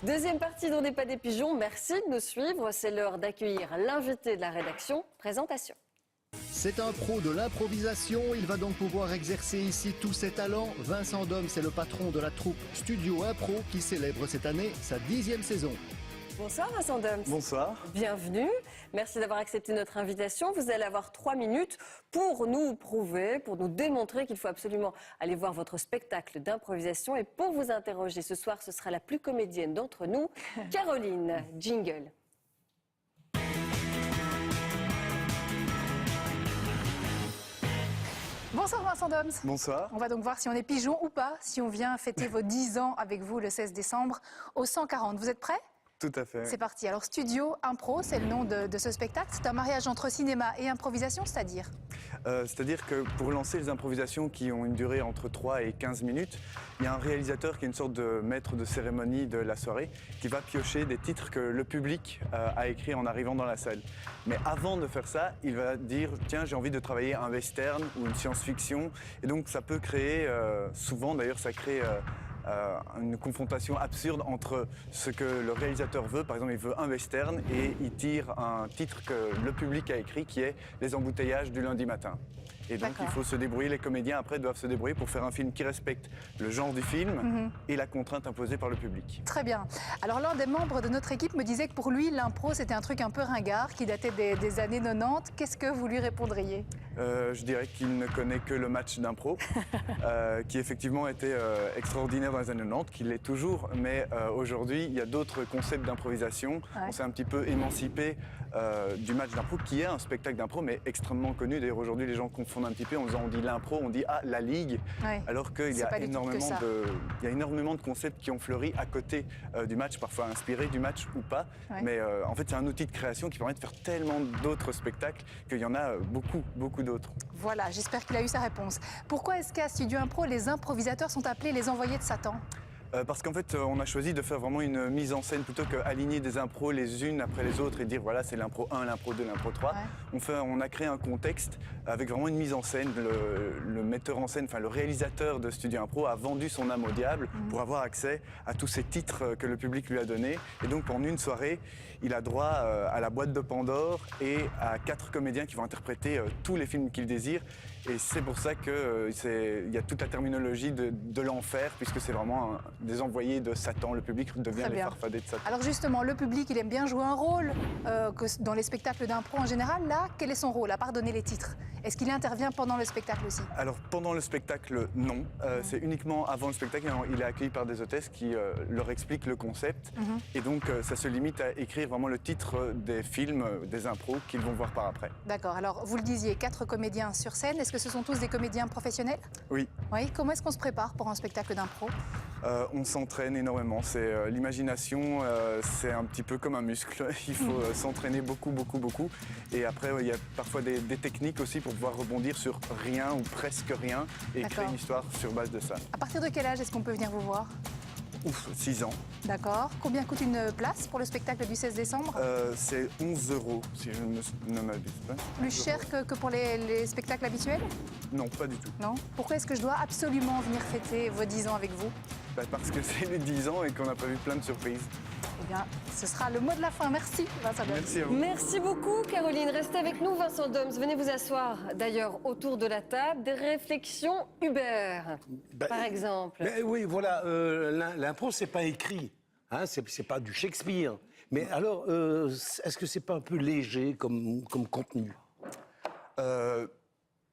Deuxième partie d'On n'est pas des pigeons. Merci de nous suivre. C'est l'heure d'accueillir l'invité de la rédaction. Présentation. C'est un pro de l'improvisation, il va donc pouvoir exercer ici tous ses talents. Vincent Doms est le patron de la troupe Studio Impro qui célèbre cette année sa 10e saison. Bonsoir Vincent Doms. Bonsoir. Bienvenue. Merci d'avoir accepté notre invitation. Vous allez avoir 3 minutes pour nous prouver, pour nous démontrer qu'il faut absolument aller voir votre spectacle d'improvisation. Et pour vous interroger ce soir, ce sera la plus comédienne d'entre nous, Caroline. Jingle. Bonsoir Vincent Doms. Bonsoir. On va donc voir si on est pigeon ou pas, si on vient fêter vos 10 ans avec vous le 16 décembre au 140. Vous êtes prêts ? Tout à fait. C'est parti. Alors Studio Impro, c'est le nom de ce spectacle. C'est un mariage entre cinéma et improvisation, c'est-à-dire ? C'est-à-dire que pour lancer les improvisations qui ont une durée entre 3 et 15 minutes, il y a un réalisateur qui est une sorte de maître de cérémonie de la soirée qui va piocher des titres que le public a écrits en arrivant dans la salle. Mais avant de faire ça, il va dire « Tiens, j'ai envie de travailler un western ou une science-fiction ». Et donc ça peut créer, souvent d'ailleurs ça crée une confrontation absurde entre ce que le réalisateur veut. Par exemple, il veut un western et il tire un titre que le public a écrit qui est « Les embouteillages du lundi matin ». Et donc il faut se débrouiller, les comédiens après doivent se débrouiller pour faire un film qui respecte le genre du film et la contrainte imposée par le public. Très bien. Alors l'un des membres de notre équipe me disait que pour lui, l'impro c'était un truc un peu ringard qui datait des années 90. Qu'est-ce que vous lui répondriez ? Je dirais qu'il ne connaît que le match d'impro, qui effectivement était extraordinaire dans les années 90, qu'il l'est toujours, mais aujourd'hui il y a d'autres concepts d'improvisation. Ouais. On s'est un petit peu émancipé du match d'impro, qui est un spectacle d'impro, mais extrêmement connu. D'ailleurs aujourd'hui les gens confondent un petit peu en disant on dit l'impro, on dit la ligue, alors qu'il y a énormément de concepts qui ont fleuri à côté du match, parfois inspirés du match ou pas. Ouais. Mais en fait c'est un outil de création qui permet de faire tellement d'autres spectacles qu'il y en a beaucoup d'autres. Voilà, j'espère qu'il a eu sa réponse. Pourquoi est-ce qu'à Studio Impro, les improvisateurs sont appelés les envoyés de Satan ? Parce qu'en fait, on a choisi de faire vraiment une mise en scène plutôt qu'aligner des impros les unes après les autres et dire voilà, c'est l'impro 1, l'impro 2, l'impro 3. Ouais. On a créé un contexte avec vraiment une mise en scène. Le metteur en scène, enfin le réalisateur de Studio Impro a vendu son âme au diable pour avoir accès à tous ces titres que le public lui a donnés. Et donc, en une soirée, il a droit à la boîte de Pandore et à 4 comédiens qui vont interpréter tous les films qu'il désire. Et c'est pour ça qu'il y a toute la terminologie de l'enfer, puisque c'est vraiment des envoyés de Satan. Le public devient les farfadets de Satan. Alors justement, le public, il aime bien jouer un rôle dans les spectacles d'impro en général. Là, quel est son rôle, à part donner les titres ? Est-ce qu'il intervient pendant le spectacle aussi ? Alors pendant le spectacle, non. C'est uniquement avant le spectacle. Il est accueilli par des hôtesses qui leur expliquent le concept. Et donc ça se limite à écrire vraiment le titre des films, des impros qu'ils vont voir par après. D'accord. Alors vous le disiez, 4 comédiens sur scène. Est-ce que ce sont tous des comédiens professionnels ? Oui. Oui. Comment est-ce qu'on se prépare pour un spectacle d'impro ? On s'entraîne énormément. L'imagination, c'est un petit peu comme un muscle. Il faut s'entraîner beaucoup. Et après, il y a parfois des techniques aussi pour pouvoir rebondir sur rien ou presque rien et créer une histoire sur base de ça. À partir de quel âge est-ce qu'on peut venir vous voir ? 6 ans. D'accord. Combien coûte une place pour le spectacle du 16 décembre ? C'est 11 €, si je ne m'abuse pas. Plus cher que pour les spectacles habituels ? Non, pas du tout. Non ? Pourquoi est-ce que je dois absolument venir fêter vos 10 ans avec vous ? Parce que c'est les 10 ans et qu'on a prévu plein de surprises. Eh bien, ce sera le mot de la fin. Merci, Vincent Doms. Merci à vous. Merci beaucoup, Caroline. Restez avec nous, Vincent Doms. Venez vous asseoir, d'ailleurs, autour de la table. Des réflexions Uber, par exemple. Oui, voilà. L'impro, c'est pas écrit. Hein, c'est pas du Shakespeare. Mais alors, est-ce que c'est pas un peu léger comme contenu ?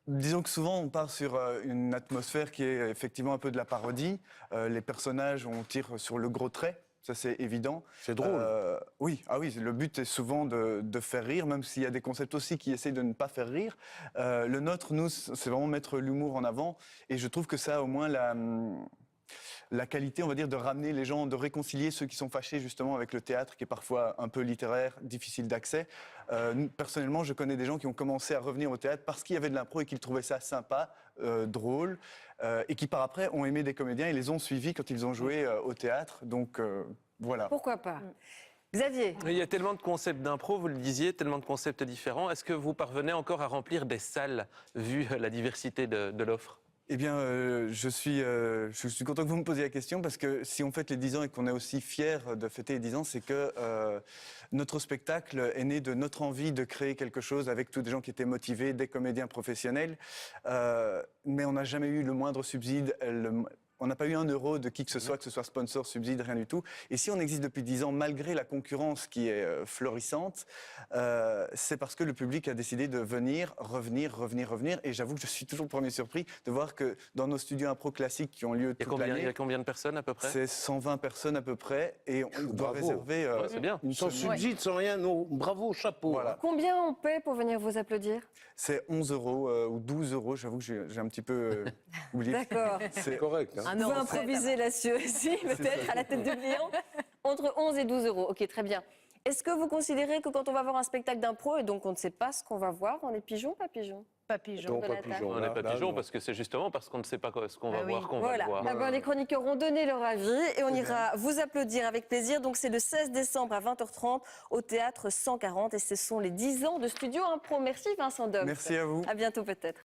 Disons que souvent on part sur une atmosphère qui est effectivement un peu de la parodie. Les personnages, on tire sur le gros trait. Ça, c'est évident. C'est drôle. Oui, le but est souvent de faire rire, même s'il y a des concepts aussi qui essayent de ne pas faire rire. Le nôtre, nous, c'est vraiment mettre l'humour en avant. Et je trouve que ça a au moins la qualité, on va dire, de ramener les gens, de réconcilier ceux qui sont fâchés justement avec le théâtre, qui est parfois un peu littéraire, difficile d'accès. Personnellement, je connais des gens qui ont commencé à revenir au théâtre parce qu'il y avait de l'impro et qu'ils trouvaient ça sympa, drôle, et qui par après ont aimé des comédiens et les ont suivis quand ils ont joué au théâtre. Donc voilà. Pourquoi pas ? Xavier. Il y a tellement de concepts d'impro, vous le disiez, tellement de concepts différents. Est-ce que vous parvenez encore à remplir des salles, vu la diversité de l'offre ? Eh bien, je suis content que vous me posiez la question parce que si on fête les 10 ans et qu'on est aussi fiers de fêter les 10 ans, c'est que notre spectacle est né de notre envie de créer quelque chose avec tous des gens qui étaient motivés, des comédiens professionnels. Mais on n'a jamais eu le moindre subside. On n'a pas eu 1 euro de qui que ce soit sponsor, subside, rien du tout. Et si on existe depuis 10 ans, malgré la concurrence qui est florissante, c'est parce que le public a décidé de venir, revenir. Et j'avoue que je suis toujours premier surpris de voir que dans nos studios impro classiques qui ont lieu toute l'année... Il y a combien de personnes à peu près? C'est 120 personnes à peu près. Et on doit Bravo. réserver... Ouais, c'est bien. Sans subside, sans rien, non. Bravo, chapeau. Voilà. Combien on paie pour venir vous applaudir? C'est 11 euros ou 12 euros. J'avoue que j'ai un petit peu oublié. D'accord. C'est correct. Hein. Vous pouvez improviser là-dessus aussi, peut-être, à la tête de client. Entre 11 et 12 euros. Ok, très bien. Est-ce que vous considérez que quand on va voir un spectacle d'impro, et donc on ne sait pas ce qu'on va voir, on est pigeon ou pas pigeon? Pas pigeon. Non, de pas la table. pigeon. On Là, n'est pas là, pigeon non. parce que c'est justement parce qu'on ne sait pas ce qu'on va Ah oui. voir qu'on va Voilà. le voir. Ah ben, les chroniqueurs ont donné leur avis et on ira vous applaudir avec plaisir. Donc c'est le 16 décembre à 20h30 au théâtre 140 et ce sont les 10 ans de Studio Impro. Merci Vincent Dom. Merci à vous. À bientôt peut-être.